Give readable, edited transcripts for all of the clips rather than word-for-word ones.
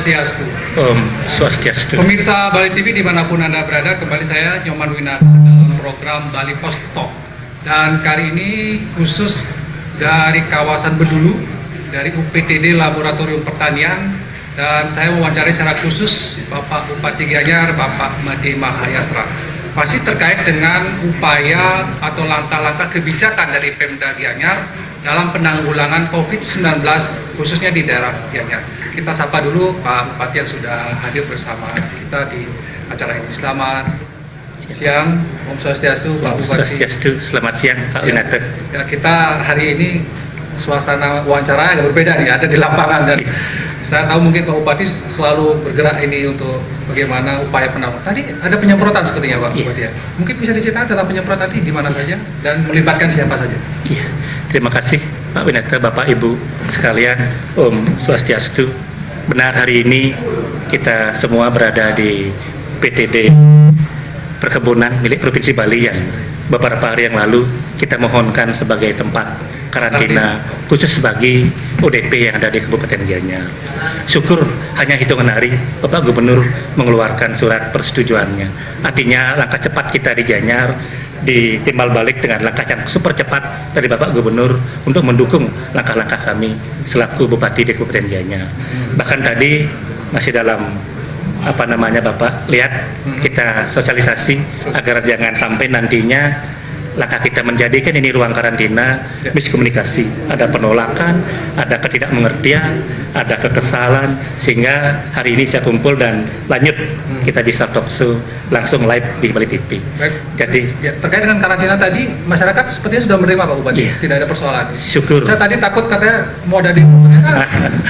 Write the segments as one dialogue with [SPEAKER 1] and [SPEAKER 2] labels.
[SPEAKER 1] Swastiastu.
[SPEAKER 2] Om Swastiastu.
[SPEAKER 1] Pemirsa Bali TV dimanapun Anda berada, kembali saya Nyoman Winata dalam program Bali Post Talk. Dan kali ini khusus dari kawasan Bedulu, dari UPTD Laboratorium Pertanian, dan saya mewawancarai secara khusus Bapak Bupati Gianyar, Bapak Made Mahayastra. Masih terkait dengan upaya atau langkah-langkah kebijakan dari Pemda Gianyar dalam penanggulangan COVID-19 khususnya di daerah Gianyar. Kita sapa dulu Pak Bupati yang sudah hadir bersama kita di acara ini. Selamat siang, Om Swastiastu, Pak Bupati.
[SPEAKER 2] Swastiastu, selamat siang Pak Winata.
[SPEAKER 1] Ya, kita hari ini suasana wawancara agak berbeda nih, ada di lapangan, dan saya tahu mungkin Pak Bupati selalu bergerak ini untuk bagaimana upaya penanggulangan. Tadi ada penyemprotan sepertinya Pak Bupati ya. Mungkin bisa diceritakan tentang penyemprotan tadi di mana saja dan melibatkan siapa saja.
[SPEAKER 2] Iya, terima kasih Pak Winata, Bapak Ibu sekalian, Om Swastiastu. Benar, hari ini kita semua berada di PTD Perkebunan milik Provinsi Bali yang beberapa hari yang lalu kita mohonkan sebagai tempat karantina khusus bagi ODP yang ada di Kabupaten Gianyar. Syukur hanya hitungan hari Bapak Gubernur mengeluarkan surat persetujuannya. Artinya langkah cepat kita di Gianyar ditimbal balik dengan langkah yang super cepat dari Bapak Gubernur untuk mendukung langkah-langkah kami selaku Bupati di Kabupaten Gianyar. Bahkan tadi masih dalam Bapak lihat kita sosialisasi agar jangan sampai nantinya langkah kita menjadikan ini ruang karantina miskomunikasi, ada penolakan, ada ketidakmengertian, ada kekesalan, sehingga hari ini saya kumpul dan lanjut kita bisa talk show langsung live di Bali TV.
[SPEAKER 1] Baik.
[SPEAKER 2] Jadi
[SPEAKER 1] Ya, terkait dengan karantina tadi, masyarakat sepertinya sudah menerima Pak Bupati, tidak ada persoalan.
[SPEAKER 2] syukur.
[SPEAKER 1] Saya tadi takut katanya mau ada di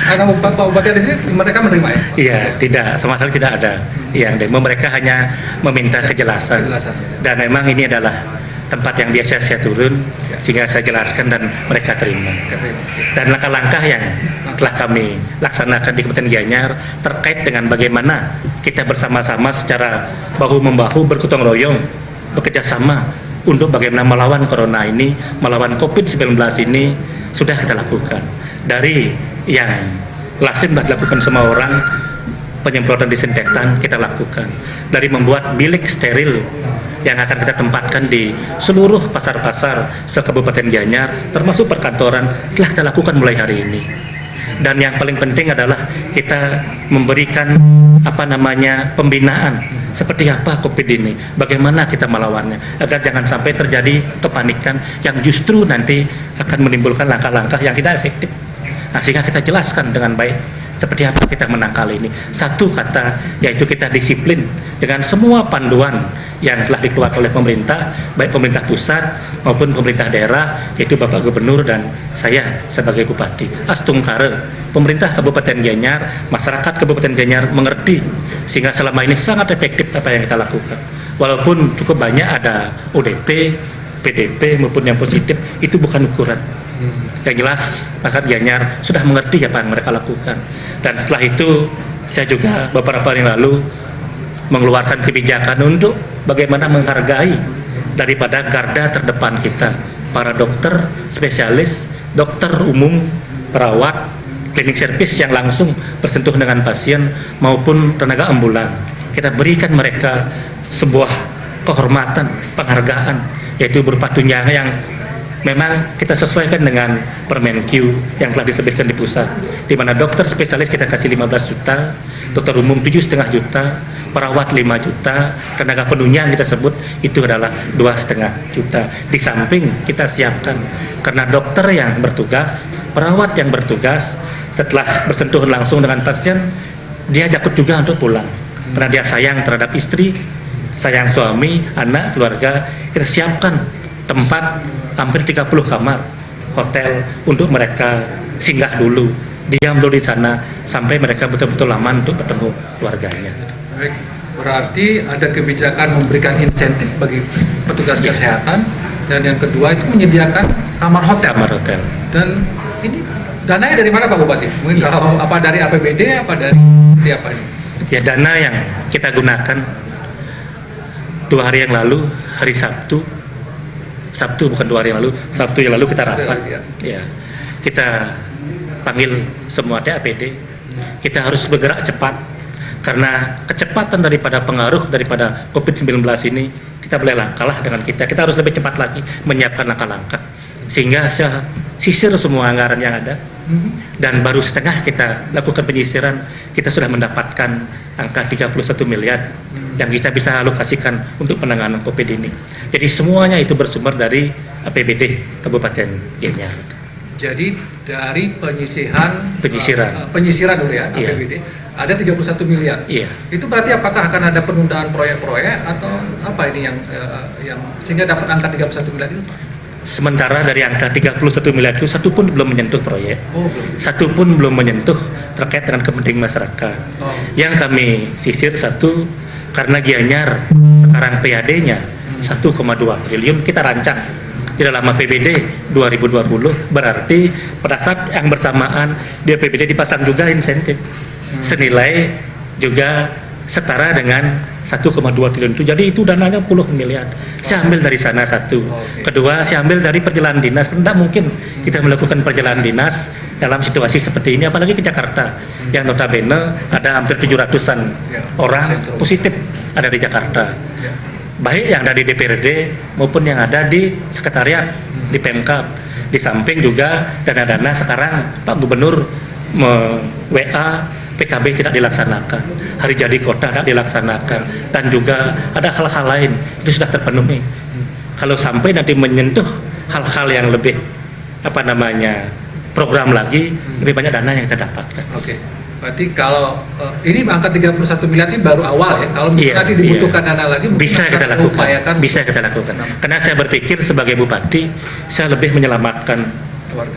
[SPEAKER 1] karena Pak Bupati di sini, mereka menerima ya?
[SPEAKER 2] Iya, tidak, sama sekali tidak ada yang demo. Mereka hanya meminta kejelasan. Dan memang ini adalah tempat yang biasa saya turun, sehingga saya jelaskan dan mereka terima. Dan langkah-langkah yang telah kami laksanakan di Kabupaten Gianyar terkait dengan bagaimana kita bersama-sama secara bahu-membahu bergotong royong bekerja sama untuk bagaimana melawan corona ini, melawan COVID-19 ini sudah kita lakukan. Dari yang lazim dilakukan semua orang, penyemprotan disinfektan kita lakukan. Dari membuat bilik steril yang akan kita tempatkan di seluruh pasar-pasar se-Kabupaten Gianyar, termasuk perkantoran, telah kita lakukan mulai hari ini. Dan yang paling penting adalah kita memberikan pembinaan seperti apa COVID ini, bagaimana kita melawannya, agar jangan sampai terjadi kepanikan yang justru nanti akan menimbulkan langkah-langkah yang tidak efektif. Nah, sehingga kita jelaskan dengan baik seperti apa kita menangkal ini. Satu kata, yaitu kita disiplin dengan semua panduan yang telah dikeluarkan oleh pemerintah, baik pemerintah pusat maupun pemerintah daerah, yaitu Bapak Gubernur dan saya sebagai Bupati. Astungkare, pemerintah Kabupaten Gianyar, masyarakat Kabupaten Gianyar mengerti, sehingga selama ini sangat efektif apa yang kita lakukan. Walaupun cukup banyak ada ODP, PDP maupun yang positif, itu bukan ukuran. Yang jelas masyarakat Gianyar sudah mengerti apa yang mereka lakukan. Dan setelah itu saya juga beberapa hari lalu mengeluarkan kebijakan untuk bagaimana menghargai daripada garda terdepan kita, para dokter spesialis, dokter umum, perawat, klinik servis yang langsung bersentuh dengan pasien maupun tenaga ambulan. Kita berikan mereka sebuah kehormatan, penghargaan, yaitu berupa tunjangan yang memang kita sesuaikan dengan Permenq yang telah diterbitkan di pusat, di mana dokter spesialis kita kasih 15 juta, dokter umum 7,5 juta, perawat 5 juta, tenaga penunjang kita sebut itu adalah 2,5 juta. Di samping kita siapkan, karena dokter yang bertugas, perawat yang bertugas, setelah bersentuhan langsung dengan pasien, dia takut juga untuk pulang, karena dia sayang terhadap istri, sayang suami, anak, keluarga. Kita siapkan tempat hampir 30 kamar hotel untuk mereka singgah dulu, diam dulu di sana sampai mereka betul-betul aman untuk bertemu keluarganya.
[SPEAKER 1] Baik, berarti ada kebijakan memberikan insentif bagi petugas kesehatan, dan yang kedua itu menyediakan kamar hotel. Dan ini dananya dari mana Pak Bupati? Mungkin kalau dari APBD apa dari apa ini?
[SPEAKER 2] Ya, dana yang kita gunakan 2 hari yang lalu, hari Sabtu bukan 2 hari yang lalu, Sabtu yang lalu kita rapat. Ya, kita panggil semua TAPD Kita harus bergerak cepat karena kecepatan daripada pengaruh daripada COVID-19 ini kita boleh kalah dengan kita. Kita harus lebih cepat lagi menyiapkan langkah-langkah sehingga sisir semua anggaran yang ada. Dan baru setengah kita lakukan penyisiran, kita sudah mendapatkan angka 31 miliar yang kita bisa alokasikan untuk penanganan COVID ini. Jadi semuanya itu bersumber dari APBD Kabupaten Gianyar.
[SPEAKER 1] Jadi dari penyisiran dulu ya,
[SPEAKER 2] Iya.
[SPEAKER 1] APBD ada 31 miliar.
[SPEAKER 2] Iya.
[SPEAKER 1] Itu berarti apakah akan ada penundaan proyek-proyek atau apa ini yang sehingga dapat angka 31 miliar itu?
[SPEAKER 2] Sementara dari angka 31 miliar itu satu pun belum menyentuh proyek,
[SPEAKER 1] Oh, belum.
[SPEAKER 2] satu pun belum menyentuh terkait dengan kepentingan masyarakat.
[SPEAKER 1] Oh.
[SPEAKER 2] Yang kami sisir satu, karena Gianyar sekarang PAD-nya 1,2 triliun kita rancang di dalam APBD 2020, berarti pada saat yang bersamaan di APBD dipasang juga insentif senilai juga setara dengan 1,2 triliun itu. Jadi itu dananya puluh miliar. Saya ambil dari sana satu. Kedua, saya ambil dari perjalanan dinas. Tidak mungkin kita melakukan perjalanan dinas dalam situasi seperti ini, apalagi ke Jakarta yang notabene ada hampir 700-an orang positif ada di Jakarta. Baik yang ada di DPRD maupun yang ada di sekretariat di Pemkab. Di samping juga dana-dana sekarang Pak Gubernur WA PKB tidak dilaksanakan, hari jadi kota tidak dilaksanakan, dan juga ada hal-hal lain itu sudah terpenuhi. Kalau sampai nanti menyentuh hal-hal yang lebih program lagi, lebih banyak dana yang kita dapatkan.
[SPEAKER 1] Oke. Berarti kalau ini angka 31 miliar ini baru awal ya. Kalau misalnya nanti dibutuhkan dana lagi,
[SPEAKER 2] bisa kita lakukan.
[SPEAKER 1] upayakan.
[SPEAKER 2] Bisa kita lakukan. Karena saya berpikir sebagai bupati, saya lebih menyelamatkan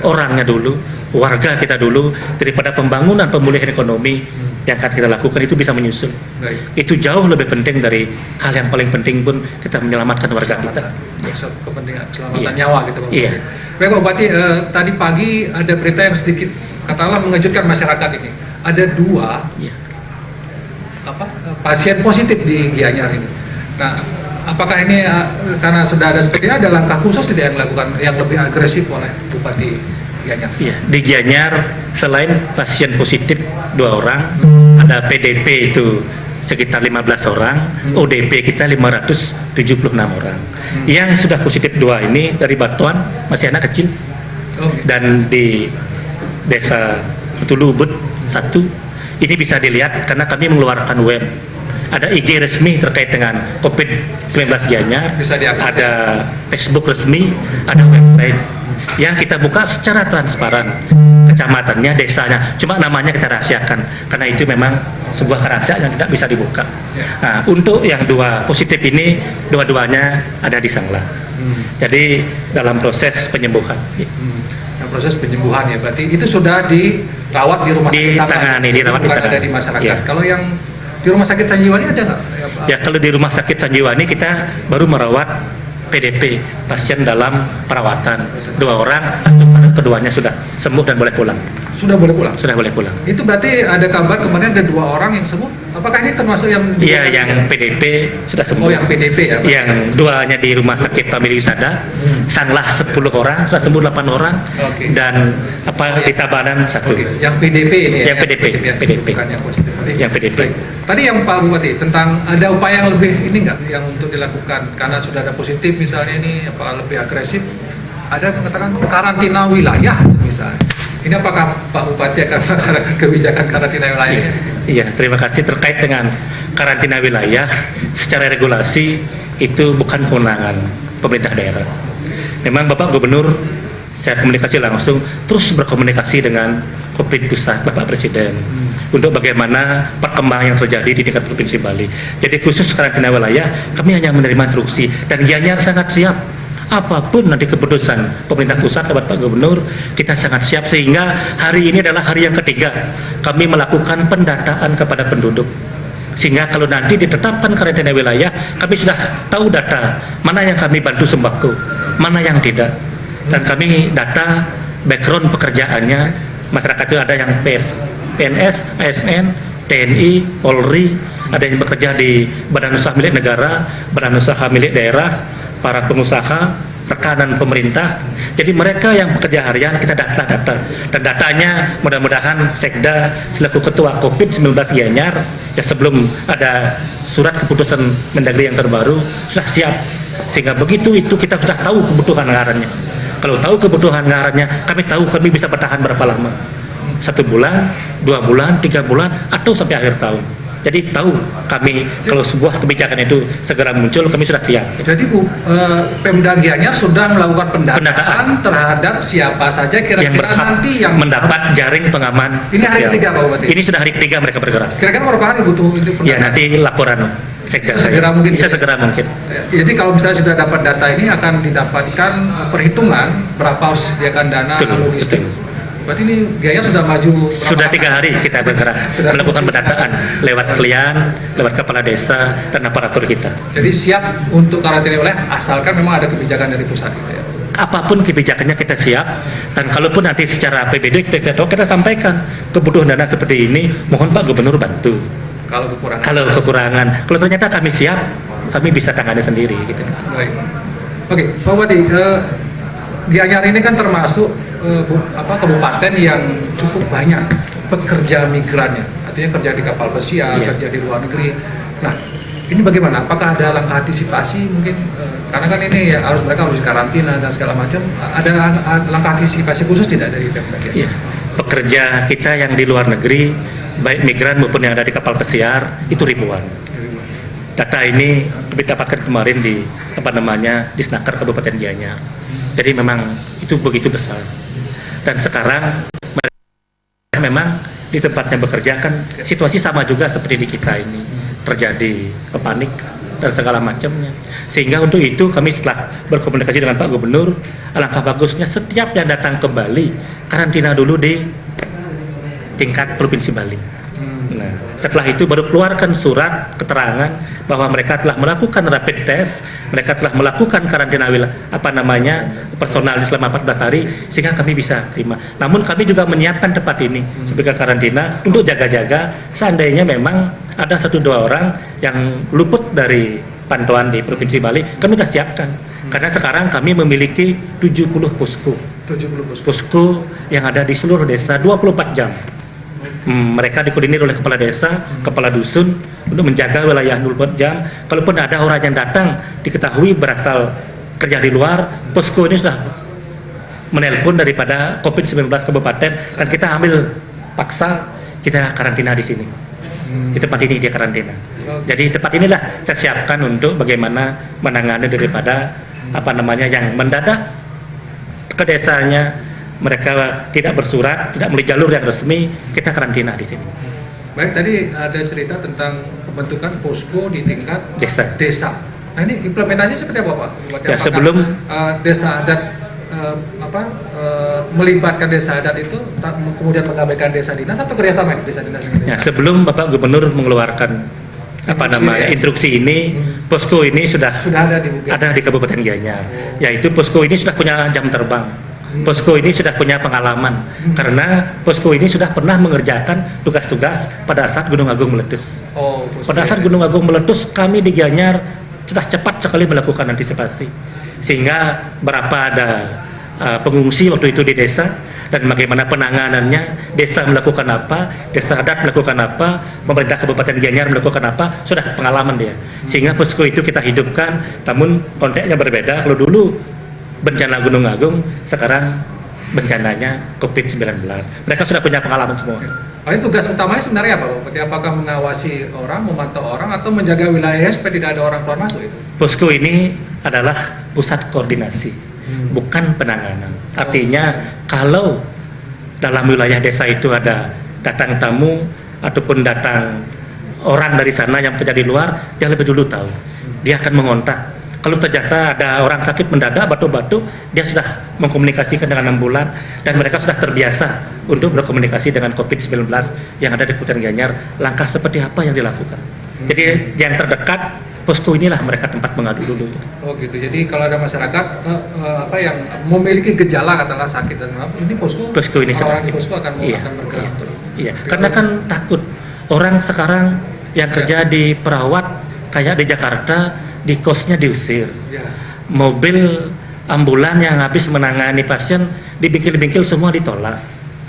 [SPEAKER 2] orangnya dulu, warga kita dulu, daripada pembangunan pemulihan ekonomi yang akan kita lakukan itu bisa menyusul.
[SPEAKER 1] Baik.
[SPEAKER 2] Itu jauh lebih penting dari hal yang paling penting pun kita menyelamatkan warga kita.
[SPEAKER 1] Kepentingan keselamatan
[SPEAKER 2] Iya.
[SPEAKER 1] nyawa gitu Pak.
[SPEAKER 2] Iya.
[SPEAKER 1] Baik Pak Bupati, tadi pagi ada berita yang sedikit katakanlah mengejutkan masyarakat ini. Ada 2
[SPEAKER 2] Iya.
[SPEAKER 1] pasien positif di Gianyar ini. Nah, apakah ini karena sudah ada seperti ini, ada langkah khusus tidak yang dilakukan yang lebih agresif oleh Bupati Gianyar?
[SPEAKER 2] Iya, di Gianyar selain pasien positif 2 orang, ada PDP itu sekitar 15 orang, ODP kita 576 orang. Yang sudah positif 2 ini dari Batuan, masih anak kecil,
[SPEAKER 1] Oke.
[SPEAKER 2] dan di Desa Betulu Ubud 1, ini bisa dilihat karena kami mengeluarkan web. Ada IG resmi terkait dengan COVID-19 Gianyar,
[SPEAKER 1] Bisa diakses.
[SPEAKER 2] ada Facebook resmi, ada website yang kita buka secara transparan, kecamatannya, desanya, cuma namanya kita rahasiakan karena itu memang sebuah kerahasiaan yang tidak bisa dibuka. Nah, untuk yang 2 positif ini, dua-duanya ada di Sangla. Jadi dalam proses penyembuhan.
[SPEAKER 1] Yang proses penyembuhan ya, berarti itu sudah dirawat di rumah sakit
[SPEAKER 2] Ditangani, dirawat di
[SPEAKER 1] bukan ada
[SPEAKER 2] tangani.
[SPEAKER 1] di masyarakat.
[SPEAKER 2] Iya.
[SPEAKER 1] Kalau yang di rumah sakit Sanjiwani ada nggak?
[SPEAKER 2] Ya, kalau di Rumah Sakit Sanjiwani kita baru merawat PDP, pasien dalam perawatan 2 orang, keduanya sudah sembuh dan boleh pulang.
[SPEAKER 1] Sudah boleh pulang.
[SPEAKER 2] Sudah boleh pulang.
[SPEAKER 1] Itu berarti ada kabar kemarin ada 2 orang yang sembuh. Apakah ini termasuk yang
[SPEAKER 2] Iya, yang PDP sudah sembuh.
[SPEAKER 1] Oh, yang PDP ya, Pak?
[SPEAKER 2] Yang 2-nya di Rumah Sakit Family Wisata, Sanglah 10 orang, sudah sembuh 8 orang,
[SPEAKER 1] Oke.
[SPEAKER 2] dan
[SPEAKER 1] Oh, ya.
[SPEAKER 2] di Tabanan 1.
[SPEAKER 1] Oke, yang PDP ini ya.
[SPEAKER 2] Yang PDP,
[SPEAKER 1] yang
[SPEAKER 2] PDP.
[SPEAKER 1] bukan yang positif.
[SPEAKER 2] Yang PDP.
[SPEAKER 1] Baik. Tadi yang Pak Bupati tentang ada upaya yang lebih ini nggak yang untuk dilakukan karena sudah ada positif misalnya ini apa lebih agresif, ada mengatakan karantina wilayah misalnya. Ini apakah Pak Bupati akan melaksanakan kebijakan karantina wilayah?
[SPEAKER 2] Iya, terima kasih. Terkait dengan karantina wilayah, secara regulasi itu bukan kewenangan pemerintah daerah. Memang Bapak Gubernur, saya komunikasi langsung, terus berkomunikasi dengan Kopit Pusat, Bapak Presiden, untuk bagaimana perkembangan yang terjadi di tingkat Provinsi Bali. Jadi khusus karantina wilayah, kami hanya menerima instruksi, dan Gianyar sangat siap. Apapun nanti keputusan pemerintah pusat lewat Pak Gubernur, kita sangat siap, sehingga hari ini adalah hari yang ketiga kami melakukan pendataan kepada penduduk, sehingga kalau nanti ditetapkan karantina wilayah, kami sudah tahu data mana yang kami bantu sembako, mana yang tidak, dan kami data background pekerjaannya masyarakat itu ada yang PNS, ASN, TNI, Polri, ada yang bekerja di badan usaha milik negara, badan usaha milik daerah, para pengusaha, rekanan pemerintah. Jadi mereka yang bekerja harian kita data dan datanya mudah-mudahan Sekda selaku ketua COVID-19 Gianyar ya sebelum ada surat keputusan Mendagri yang terbaru sudah siap, sehingga begitu itu kita sudah tahu kebutuhan anggarannya. Kalau tahu kebutuhan anggarannya, kami bisa bertahan berapa lama, 1 bulan, 2 bulan, 3 bulan, atau sampai akhir tahun. Jadi tahu kami kalau sebuah kebijakan itu segera muncul, kami sudah siap.
[SPEAKER 1] Jadi Pemda Gianyar sudah melakukan pendataan terhadap siapa saja kira-kira
[SPEAKER 2] yang berhak
[SPEAKER 1] nanti yang
[SPEAKER 2] mendapat jaring pengaman.
[SPEAKER 1] Ini hari
[SPEAKER 2] sosial.
[SPEAKER 1] ketiga Pak Bupati?
[SPEAKER 2] Ini sudah hari ketiga mereka bergerak.
[SPEAKER 1] Kira-kira berapa hari butuh itu pendataan?
[SPEAKER 2] Ya nanti laporan Sekda
[SPEAKER 1] Segera
[SPEAKER 2] saya.
[SPEAKER 1] mungkin.
[SPEAKER 2] Bisa segera mungkin.
[SPEAKER 1] Jadi kalau misalnya sudah dapat data ini akan didapatkan perhitungan berapa harus disediakan dana logistik. Berarti ini Gianyar sudah maju.
[SPEAKER 2] Sudah 3 hari kita bergerak melakukan pendataan lewat klien, lewat kepala desa dan aparatur kita.
[SPEAKER 1] Jadi siap untuk karantina wilayah asalkan memang ada kebijakan dari pusat gitu ya.
[SPEAKER 2] Apapun kebijakannya kita siap, dan kalaupun nanti secara APBD kita sampaikan kebutuhan dana seperti ini, mohon Pak Gubernur bantu.
[SPEAKER 1] Kalau kekurangan.
[SPEAKER 2] Kalau ternyata kami siap, kami bisa tangani sendiri gitu.
[SPEAKER 1] Baik. Oke, Pak Bupati, Gianyar ini kan termasuk kabupaten yang cukup banyak pekerja migrannya, artinya kerja di kapal pesiar, kerja di luar negeri. Nah, ini bagaimana? Apakah ada langkah antisipasi mungkin? Karena kan ini ya mereka harus dikarantina dan segala macam. Ada langkah antisipasi khusus tidak dari Pemda?
[SPEAKER 2] Iya. Pekerja kita yang di luar negeri, baik migran maupun yang ada di kapal pesiar itu ribuan. Data ini kami dapatkan kemarin di di Snaker Kabupaten Gianyar. Jadi memang itu begitu besar. Dan sekarang memang di tempatnya bekerja kan situasi sama juga seperti di kita ini, terjadi panik dan segala macamnya. Sehingga untuk itu kami setelah berkomunikasi dengan Pak Gubernur, alangkah bagusnya setiap yang datang ke Bali karantina dulu di tingkat Provinsi Bali. Nah, setelah itu baru keluarkan surat keterangan bahwa mereka telah melakukan rapid test, mereka telah melakukan karantina personal selama 14 hari, sehingga kami bisa terima. Namun kami juga menyiapkan tempat ini sebagai karantina untuk jaga-jaga seandainya memang ada 1-2 orang yang luput dari pantauan di Provinsi Bali, kami sudah siapkan. Karena sekarang kami memiliki 70 posko.
[SPEAKER 1] 70
[SPEAKER 2] posko yang ada di seluruh desa 24 jam. Mereka dikoordinir oleh kepala desa, kepala dusun untuk menjaga wilayah 24 jam. Kalaupun ada orang yang datang diketahui berasal kerja di luar, posko ini sudah menelpon daripada COVID-19 kabupaten dan kita ambil paksa, kita karantina di sini. Di tempat ini dia karantina. Jadi tempat inilah kita siapkan untuk bagaimana menangani daripada yang mendadak ke desanya. Mereka tidak bersurat, tidak melalui jalur yang resmi, kita karantina di sini.
[SPEAKER 1] Baik, tadi ada cerita tentang pembentukan posko di tingkat desa. Nah, ini implementasi seperti apa, Pak?
[SPEAKER 2] Ya, sebelum
[SPEAKER 1] desa adat melibatkan desa adat itu kemudian mengabaikan desa dinas atau kerjasama desa dinas dengan desa?
[SPEAKER 2] Ya, sebelum Bapak Gubernur mengeluarkan instruksi ini, posko ini sudah ada di Kabupaten Gianyar. Yaitu posko ini sudah punya jam terbang. Posko ini sudah punya pengalaman karena posko ini sudah pernah mengerjakan tugas-tugas pada saat Gunung Agung meletus. Pada saat Gunung Agung meletus, kami di Gianyar sudah cepat sekali melakukan antisipasi, sehingga berapa ada pengungsi waktu itu di desa dan bagaimana penanganannya, desa melakukan apa, desa adat melakukan apa, pemerintah Kabupaten Gianyar melakukan apa, sudah pengalaman dia. Sehingga posko itu kita hidupkan, namun konteksnya berbeda. Kalau dulu bencana Gunung Agung, sekarang bencananya COVID-19. Mereka sudah punya pengalaman semua.
[SPEAKER 1] Ini tugas utamanya sebenarnya apa, Pak? Apakah mengawasi orang, memantau orang, atau menjaga wilayah supaya tidak ada orang keluar masuk itu?
[SPEAKER 2] Posko ini adalah pusat koordinasi, bukan penanganan. Artinya kalau dalam wilayah desa itu ada datang tamu ataupun datang orang dari sana yang bekerja di luar, dia lebih dulu tahu. Dia akan mengontak. Kalau ternyata ada orang sakit mendadak batuk-batuk, dia sudah mengkomunikasikan dengan ambulan dan mereka sudah terbiasa untuk berkomunikasi dengan COVID-19 yang ada di Kabupaten Gianyar. Langkah seperti apa yang dilakukan? Jadi yang terdekat posko inilah mereka tempat mengadu dulu.
[SPEAKER 1] Oh gitu. Jadi kalau ada masyarakat yang memiliki gejala katakanlah sakit dan ini posko ini orang di posko akan bergerak.
[SPEAKER 2] Iya. Karena kan takut orang sekarang yang kerja di perawat kayak di Jakarta, di kosnya diusir, mobil ambulan yang habis menangani pasien di bingkil-bingkil semua ditolak.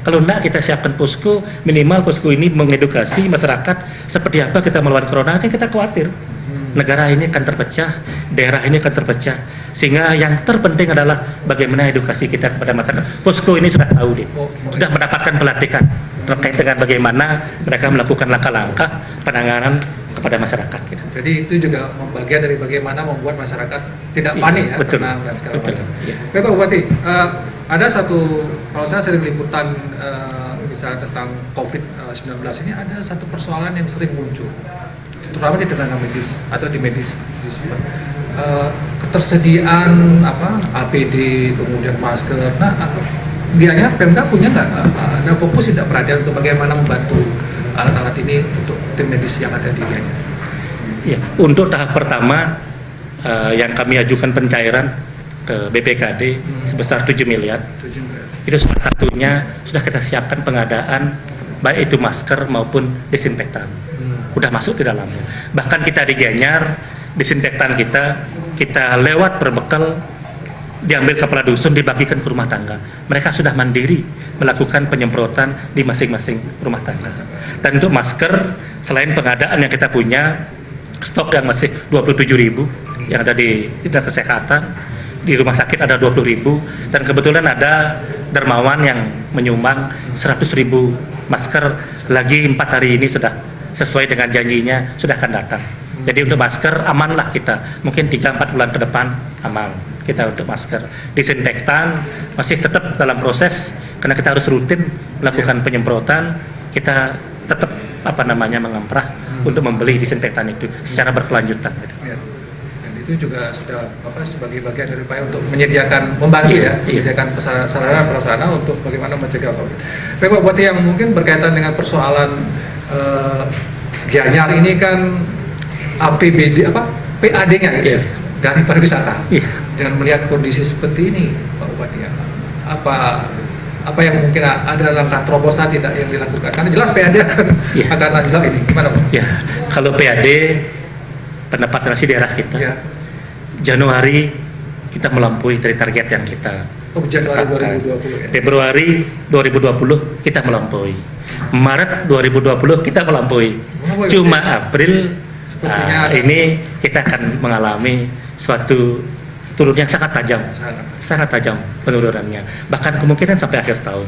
[SPEAKER 2] Kalau enggak kita siapkan posko, minimal posko ini mengedukasi masyarakat seperti apa kita melawan corona, kan kita khawatir. Negara ini akan terpecah, daerah ini akan terpecah. Sehingga yang terpenting adalah bagaimana edukasi kita kepada masyarakat. Posko ini sudah tahu deh, sudah mendapatkan pelatihan terkait dengan bagaimana mereka melakukan langkah-langkah penanganan kepada masyarakat. Gitu.
[SPEAKER 1] Jadi itu juga bagian dari bagaimana membuat masyarakat tidak panik ya,
[SPEAKER 2] betul,
[SPEAKER 1] tenang dan segala
[SPEAKER 2] betul.
[SPEAKER 1] macam.
[SPEAKER 2] Iya.
[SPEAKER 1] Baik Pak Bupati, ada satu, kalau saya sering liputan misalnya tentang COVID-19 ini, ada satu persoalan yang sering muncul, terutama di tenaga medis atau di medis, ketersediaan APD, kemudian masker. Nah, biasanya Pemda punya nggak ada fokus tidak perhatian untuk bagaimana membantu alat-alat ini untuk tim medis yang ada di Gianyar?
[SPEAKER 2] Ya, untuk tahap pertama yang kami ajukan pencairan ke BPKD sebesar 7 miliar. Itu salah satunya sudah kita siapkan pengadaan baik itu masker maupun disinfektan. Udah masuk di dalamnya. Bahkan kita di Gianyar, disinfektan kita lewat berbekal, diambil kepala dusun, dibagikan ke rumah tangga. Mereka sudah mandiri melakukan penyemprotan di masing-masing rumah tangga. Dan untuk masker, selain pengadaan yang kita punya, stok yang masih 27.000 yang ada di dinas kesehatan, di rumah sakit ada 20.000, dan kebetulan ada dermawan yang menyumbang 100.000 masker. Lagi 4 hari ini sudah sesuai dengan janjinya sudah akan datang. Jadi untuk masker amanlah kita, mungkin 3-4 bulan ke depan aman kita untuk masker. Disinfektan masih tetap dalam proses karena kita harus rutin melakukan penyemprotan. Kita tetap mengemprah untuk membeli disinfektan itu secara berkelanjutan.
[SPEAKER 1] Ya. Dan itu juga sudah sebagai bagian dari upaya untuk membantu menyediakan sarana prasarana untuk bagaimana mencegah COVID. Baik Pak Bupati, yang mungkin berkaitan dengan persoalan Gianyar ini kan APBD PAD-nya gitu ya, dari pariwisata. Dengan melihat kondisi seperti ini, Pak Bupati, apa yang mungkin ada langkah terobosan tidak yang dilakukan? Karena jelas PAD akan lanjut ini. Gimana Pak?
[SPEAKER 2] Ya, kalau PAD pendapatan asli daerah kita, Januari kita melampaui dari target yang kita
[SPEAKER 1] Januari 2020 ya.
[SPEAKER 2] Februari 2020 kita melampaui. Maret 2020 kita melampaui. Cuma April ini kita akan mengalami suatu turun yang sangat tajam penurunannya, bahkan kemungkinan sampai akhir tahun.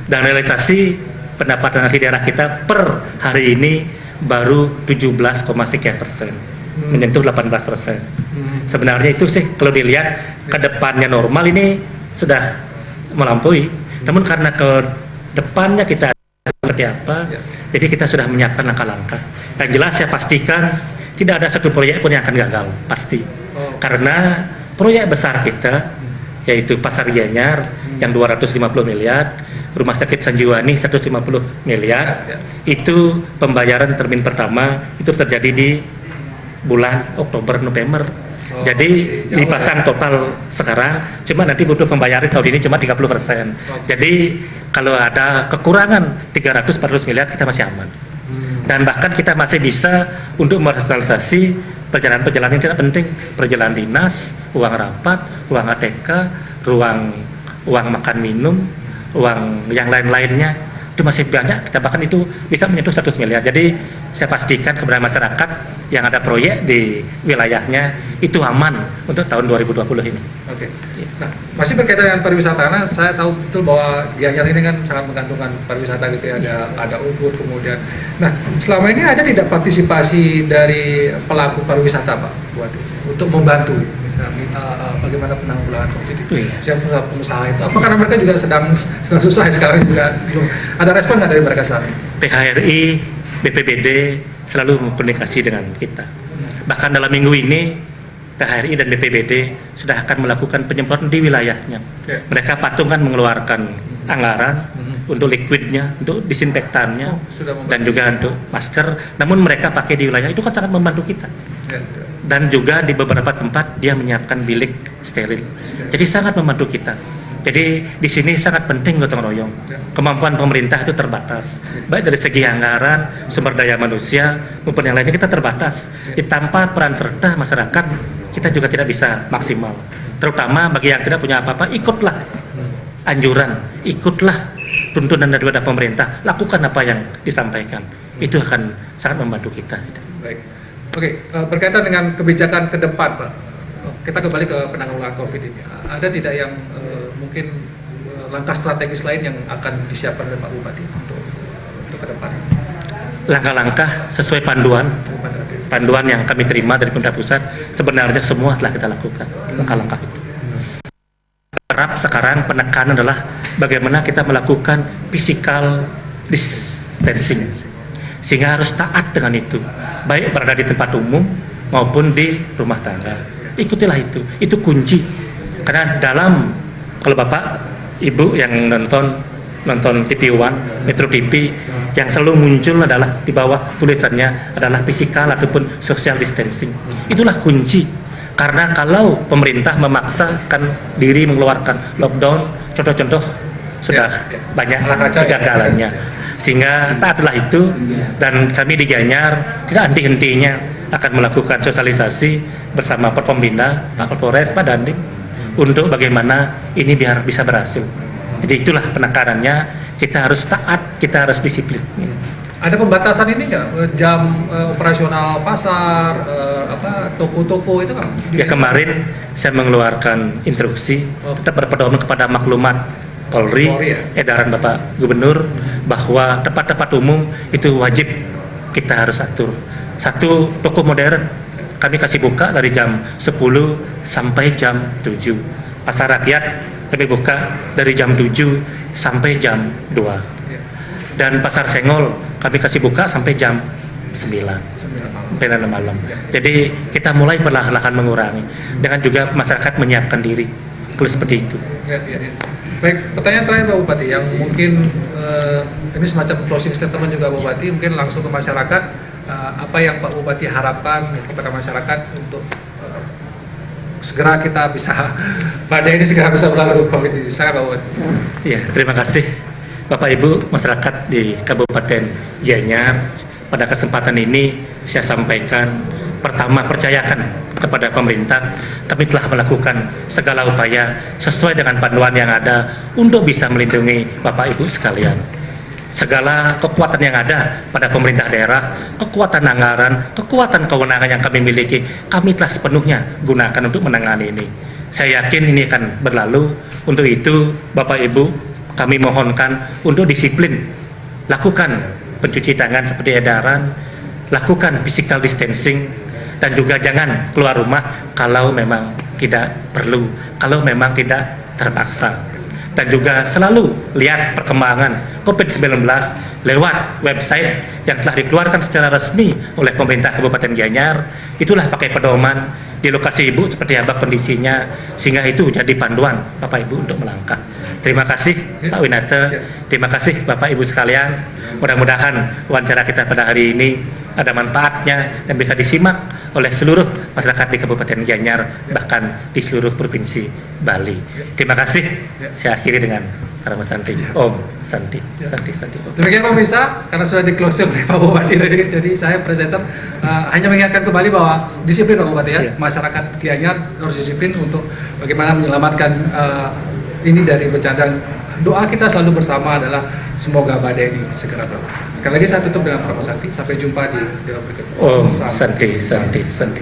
[SPEAKER 2] Dan realisasi pendapatan asli daerah kita per hari ini baru 17,sekian%, menyentuh 18%. Sebenarnya itu sih kalau dilihat ke depannya normal ini sudah melampaui, namun karena ke depannya kita seperti apa, jadi kita sudah menyiapkan langkah-langkah. Yang jelas saya pastikan tidak ada satu proyek pun yang akan gagal, pasti. Karena proyek besar kita yaitu Pasar Gianyar yang 250 miliar, Rumah Sakit Sanjiwani 150 miliar, itu pembayaran termin pertama itu terjadi di bulan Oktober November. Jadi dipasang total sekarang, cuma nanti butuh pembayaran tahun ini cuma 30%. Jadi kalau ada kekurangan 300-400 miliar kita masih aman. Dan bahkan kita masih bisa untuk merasionalisasi perjalanan-perjalanan yang tidak penting, perjalanan dinas, uang rapat, uang ATK, uang makan minum, uang yang lain-lainnya itu masih banyak. Kita bahkan itu bisa menyentuh 100 miliar. Jadi saya pastikan kepada masyarakat yang ada proyek di wilayahnya itu aman untuk tahun 2020 ini.
[SPEAKER 1] Oke. Nah, masih berkaitan dengan pariwisata, karena saya tahu betul bahwa Gianyar ini kan sangat menggantungkan pariwisata gitu ya, ada Ubud kemudian. Nah, selama ini ada tidak partisipasi dari pelaku pariwisata Pak buat untuk membantu bagaimana penanggulangan COVID itu? Siapa pengusaha itu? Apa karena mereka juga sedang susah sekarang juga belum ada respon nggak dari mereka selama ini?
[SPEAKER 2] PHRI, BPBD selalu berkomunikasi dengan kita. Bahkan dalam minggu ini PHRI dan BPBD sudah akan melakukan penyemprotan di wilayahnya. Mereka patungan mengeluarkan anggaran untuk liquidnya, untuk disinfektannya, dan juga untuk masker. Namun mereka pakai di wilayah itu kan sangat membantu kita. Dan juga di beberapa tempat dia menyiapkan bilik steril. Jadi sangat membantu kita. Jadi di sini sangat penting gotong royong. Kemampuan pemerintah itu terbatas, baik dari segi anggaran, sumber daya manusia maupun yang lainnya kita terbatas. Tanpa peran serta masyarakat kita juga tidak bisa maksimal. Terutama bagi yang tidak punya apa-apa, ikutlah anjuran, ikutlah tuntunan daripada pemerintah, lakukan apa yang disampaikan. Itu akan sangat membantu kita.
[SPEAKER 1] Baik. Oke, berkaitan dengan kebijakan ke depan, Pak. Kita kembali ke penanggulangan COVID ini. Ada tidak yang mungkin langkah strategis lain yang akan disiapkan oleh Pak Bupati untuk ke depan?
[SPEAKER 2] Langkah-langkah sesuai panduan yang kami terima dari pemerintah pusat, sebenarnya semua telah kita lakukan langkah-langkah itu. Kerap sekarang penekanan adalah bagaimana kita melakukan physical distancing, sehingga harus taat dengan itu, baik berada di tempat umum maupun di rumah tangga. Ikutilah itu kunci. Karena kalau Bapak Ibu yang nonton TV One, Metro TV, yang selalu muncul adalah di bawah tulisannya adalah physical ataupun social distancing. Itulah kunci. Karena kalau pemerintah memaksakan diri mengeluarkan lockdown, contoh-contoh sudah banyak kegagalannya. Sehingga taatlah itu, dan kami di Gianyar tidak henti-hentinya akan melakukan sosialisasi bersama Forkombinda, Pak Kapolres, Pak Dandim, untuk bagaimana ini biar bisa berhasil. Jadi itulah penekanannya, kita harus taat, kita harus disiplin.
[SPEAKER 1] Ada pembatasan ini nggak, jam operasional pasar, toko-toko itu kan?
[SPEAKER 2] Ya, kemarin saya mengeluarkan instruksi tetap berpedoman kepada maklumat Polri, edaran Bapak Gubernur, bahwa tempat-tempat umum itu wajib kita harus atur. Satu, toko modern kami kasih buka dari jam 10 sampai jam 7. Pasar rakyat kami buka dari jam 7 sampai jam 2. Dan pasar Senggol kami kasih buka sampai jam 9 malam. Jadi kita mulai perlahan-lahan mengurangi, dengan juga masyarakat menyiapkan diri kalau seperti itu.
[SPEAKER 1] Baik, pertanyaan terakhir Pak Bupati, yang mungkin ini semacam closing statement juga Pak Bupati, mungkin langsung ke masyarakat, apa yang Pak Bupati harapkan kepada masyarakat untuk segera kita bisa, badai ini segera bisa berlalu COVID ini. Saya Pak Bupati.
[SPEAKER 2] Iya, terima kasih Bapak Ibu masyarakat di Kabupaten Gianyar. Pada kesempatan ini saya sampaikan, pertama, percayakan kepada pemerintah. Kami telah melakukan segala upaya sesuai dengan panduan yang ada untuk bisa melindungi Bapak Ibu sekalian. Segala kekuatan yang ada pada pemerintah daerah, kekuatan anggaran, kekuatan kewenangan yang kami miliki, kami telah sepenuhnya gunakan untuk menangani ini. Saya yakin ini akan berlalu. Untuk itu, Bapak Ibu, kami mohonkan untuk disiplin, lakukan pencuci tangan seperti edaran, lakukan physical distancing, dan juga jangan keluar rumah kalau memang tidak perlu, kalau memang tidak terpaksa. Dan juga selalu lihat perkembangan COVID-19 lewat website yang telah dikeluarkan secara resmi oleh pemerintah Kabupaten Gianyar. Itulah pakai pedoman di lokasi Ibu seperti apa kondisinya, sehingga itu jadi panduan Bapak Ibu untuk melangkah. Terima kasih Pak Winata, terima kasih Bapak Ibu sekalian. Mudah-mudahan wawancara kita pada hari ini ada manfaatnya dan bisa disimak oleh seluruh masyarakat di Kabupaten Gianyar, bahkan di seluruh provinsi Bali. Terima kasih. Saya akhiri dengan Karama Santi. Om Santi, Santi, Santi.
[SPEAKER 1] Demikian pemirsa, karena sudah di closure oleh Pak Bupati, jadi saya presenter hanya mengingatkan kembali bahwa disiplin Pak Bupati ya, masyarakat Gianyar harus disiplin untuk bagaimana menyelamatkan ini dari bencana. Doa kita selalu bersama adalah semoga badai ini segera berlalu. Sekali lagi saya tutup dengan Karama Santi. Sampai jumpa di video berikutnya.
[SPEAKER 2] Om Santi, Santi, Santi.